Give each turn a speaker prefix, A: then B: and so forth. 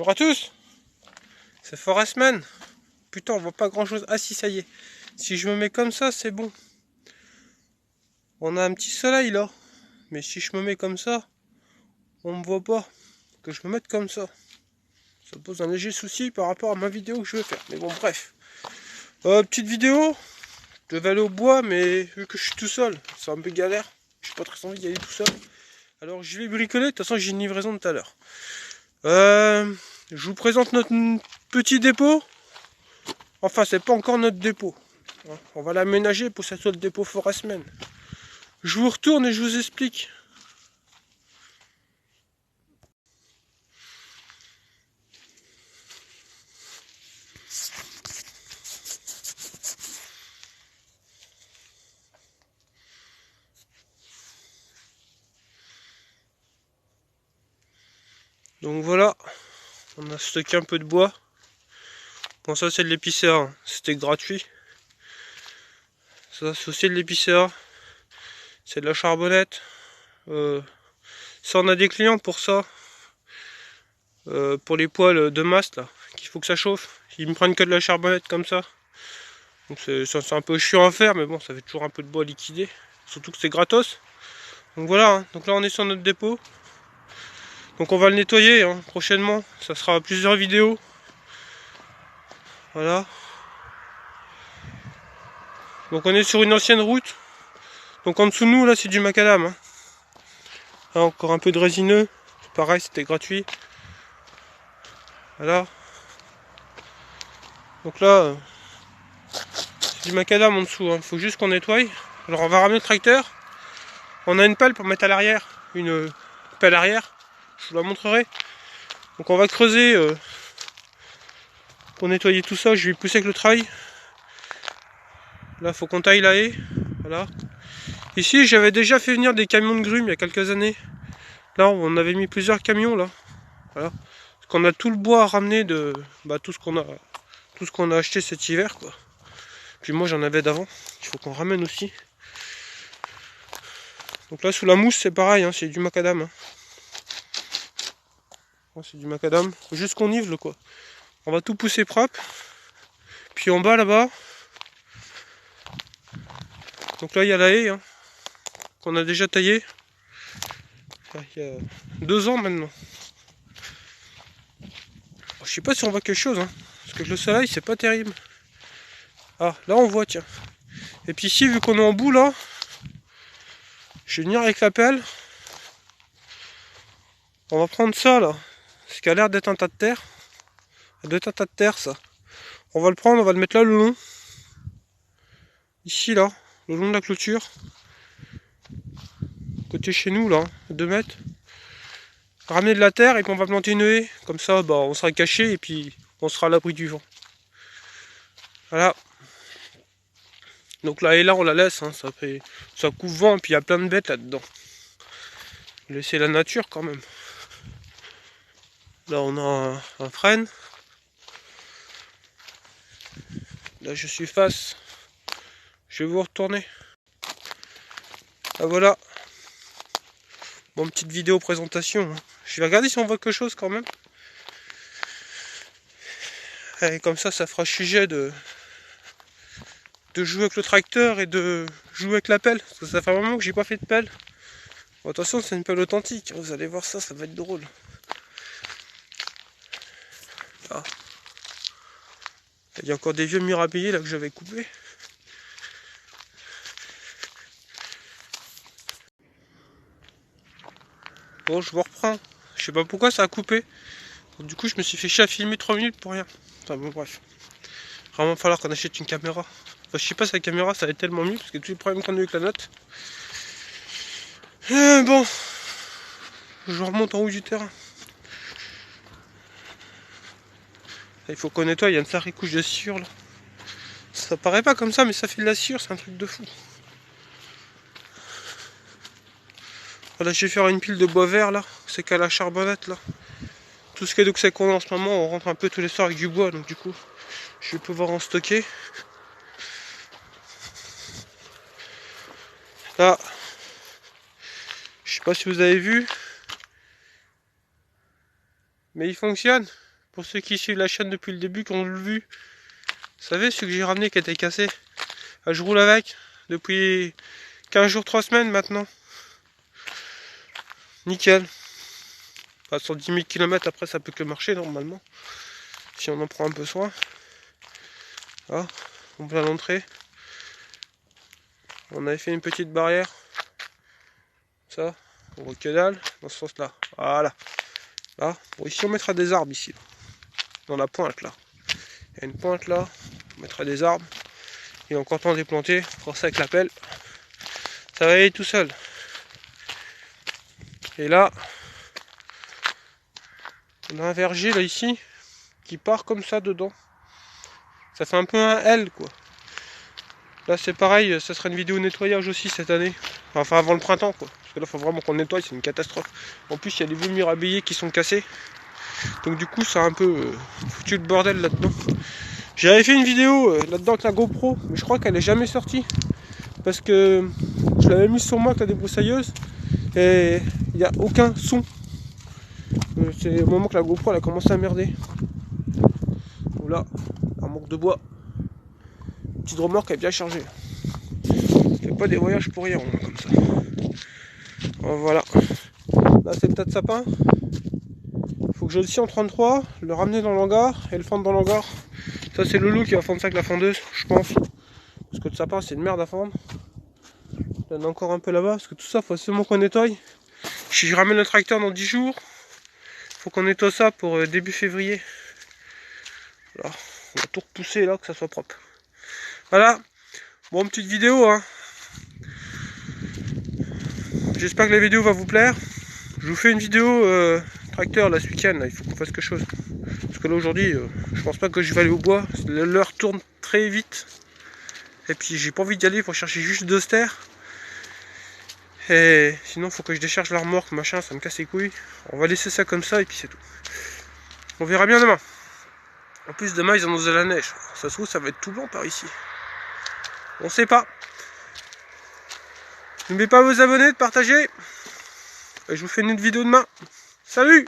A: Bonjour à tous, c'est Forestman. Putain, on voit pas grand chose. Ah si, ça y est. Si je me mets comme ça, c'est bon. On a un petit soleil là. Mais si je me mets comme ça, on me voit pas. Que je me mette comme ça. Ça pose un léger souci par rapport à ma vidéo que je vais faire. Mais bon, bref. Petite vidéo. Je devais aller au bois, mais vu que je suis tout seul, c'est un peu galère. J'ai pas très envie d'y aller tout seul. Alors je vais bricoler. De toute façon, j'ai une livraison tout à l'heure. Je vous présente notre petit dépôt. Enfin, c'est pas encore notre dépôt. On va l'aménager pour que ça soit le dépôt Forestman. Je vous retourne et je vous explique. Donc voilà, on a stocké un peu de bois. Bon, ça c'est de l'épicéa, c'était gratuit. Ça c'est aussi de l'épicéa. C'est de la charbonnette. Ça, on a des clients pour ça. Pour les poêles de mast là, qu'il faut que ça chauffe. Ils me prennent que de la charbonnette comme ça. Donc c'est un peu chiant à faire, mais bon, ça fait toujours un peu de bois liquidé. Surtout que c'est gratos. Donc voilà, hein. Donc là on est sur notre dépôt. Donc on va le nettoyer hein, prochainement. Ça sera plusieurs vidéos. Voilà. Donc on est sur une ancienne route. Donc en dessous de nous là c'est du macadam. Hein. Là, encore un peu de résineux. Pareil, c'était gratuit. Voilà. Donc là, c'est du macadam en dessous. Il faut juste qu'on nettoie. Alors on va ramener le tracteur. On a une pelle pour mettre à l'arrière. Une pelle arrière. Je vous la montrerai. Donc on va creuser pour nettoyer tout ça. Je vais pousser avec le trail. Là, faut qu'on taille la haie. Voilà. Ici, j'avais déjà fait venir des camions de grumes il y a quelques années. Là, on avait mis plusieurs camions là. Voilà. Parce qu'on a tout le bois à ramener de tout ce qu'on a acheté cet hiver quoi. Puis moi j'en avais d'avant. Il faut qu'on ramène aussi. Donc là sous la mousse c'est pareil, hein, c'est du macadam. Hein. C'est du macadam. Faut juste qu'on nivelle quoi. On va tout pousser propre. Puis en bas là-bas. Donc là il y a la haie hein, qu'on a déjà taillée. Il y a 2 ans maintenant. Je sais pas si on voit quelque chose, hein, parce que le soleil c'est pas terrible. Ah, là on voit, tiens. Et puis ici, vu qu'on est en bout là, je vais venir avec la pelle. On va prendre ça là, ce qui a l'air d'être un tas de terre. Ça doit être un tas de terre ça. On va le prendre, on va le mettre là le long. Ici là, le long de la clôture. Côté chez nous là, 2 mètres. Ramener de la terre et puis on va planter une haie. Comme ça, on sera caché et puis on sera à l'abri du vent. Voilà. Donc là et là on la laisse, hein, ça couvre vent et puis il y a plein de bêtes là-dedans. Laisser la nature quand même. Là on a un frêne. Là je suis face. Je vais vous retourner. Ah voilà. Bon, petite vidéo présentation. Hein. Je vais regarder si on voit quelque chose quand même. Et comme ça fera sujet de jouer avec le tracteur et de jouer avec la pelle. Parce que ça fait un moment que j'ai pas fait de pelle. Bon, attention, c'est une pelle authentique. Vous allez voir ça, ça va être drôle. Ah. Il y a encore des vieux mirabiliers là que j'avais coupés. Bon, je vous reprends. Je sais pas pourquoi ça a coupé. Donc, du coup, je me suis fait chier à filmer 3 minutes pour rien. Enfin bon, bref. Vraiment, falloir qu'on achète une caméra. Enfin, je sais pas si la caméra ça va être tellement mieux parce que tous les problèmes qu'on a eu avec la note. Bon, je remonte en haut du terrain. Il faut qu'on nettoie, il y a une sacrée couche de sciure là. Ça paraît pas comme ça, mais ça fait de la sciure, c'est un truc de fou. Voilà, je vais faire une pile de bois vert là, c'est qu'à la charbonnette là. Tout ce qui est donc c'est qu'on a en ce moment, on rentre un peu tous les soirs avec du bois, donc du coup, je vais pouvoir en stocker. Là, je sais pas si vous avez vu, mais il fonctionne. Pour ceux qui suivent la chaîne depuis le début, qui ont vu, vous savez, celui que j'ai ramené qui était cassé. Je roule avec depuis 15 jours, 3 semaines maintenant. Nickel. À 110 000 km après, ça peut que marcher normalement. Si on en prend un peu soin. Là, on vient l'entrée. On avait fait une petite barrière. Ça, on voit que dalle, dans ce sens-là. Voilà. Là, bon, ici on mettra des arbres ici. Dans la pointe là. Il y a une pointe là, on mettra des arbres. Il est encore temps de les planter. Pour ça avec la pelle. Ça va aller tout seul. Et là, on a un verger là ici qui part comme ça dedans. Ça fait un peu un L quoi. Là c'est pareil, ça sera une vidéo nettoyage aussi cette année. Enfin avant le printemps quoi. Parce que là faut vraiment qu'on nettoie, c'est une catastrophe. En plus il y a des vieux murs rhabillés qui sont cassés. Donc du coup ça a un peu foutu le bordel là-dedans. J'avais fait une vidéo là-dedans avec la GoPro, mais je crois qu'elle est jamais sortie. Parce que je l'avais mise sur moi avec la débroussailleuse. Et il n'y a aucun son. C'est au moment que la GoPro elle a commencé à merder. Là, un manque de bois. Petite remorque est bien chargée. Je fais pas des voyages pour rien comme ça. Voilà. Là c'est le tas de sapin. Faut que je le scie en 33, le ramener dans l'hangar et le fendre dans l'hangar. Ça c'est Loulou qui va fendre ça avec la fondeuse, je pense. Parce que le sapin c'est une merde à fendre. Il y en a encore un peu là-bas, parce que tout ça faut absolument qu'on nettoie. Si je ramène le tracteur dans 10 jours, faut qu'on nettoie ça pour début février. Là, on va tout repousser là, que ça soit propre. Voilà. Bon, petite vidéo, hein. J'espère que la vidéo va vous plaire. Je vous fais une vidéo tracteur là ce week-end, il faut qu'on fasse quelque chose. Parce que là aujourd'hui, je pense pas que je vais aller au bois. L'heure tourne très vite. Et puis j'ai pas envie d'y aller pour chercher juste d'Auster. Et sinon faut que je décharge la remorque, machin, ça me casse les couilles. On va laisser ça comme ça et puis c'est tout. On verra bien demain. En plus demain ils annoncent de la neige. Ça se trouve ça va être tout blanc par ici. On sait pas. N'oubliez pas de vous abonner, de partager. Et je vous fais une autre vidéo demain. Salut!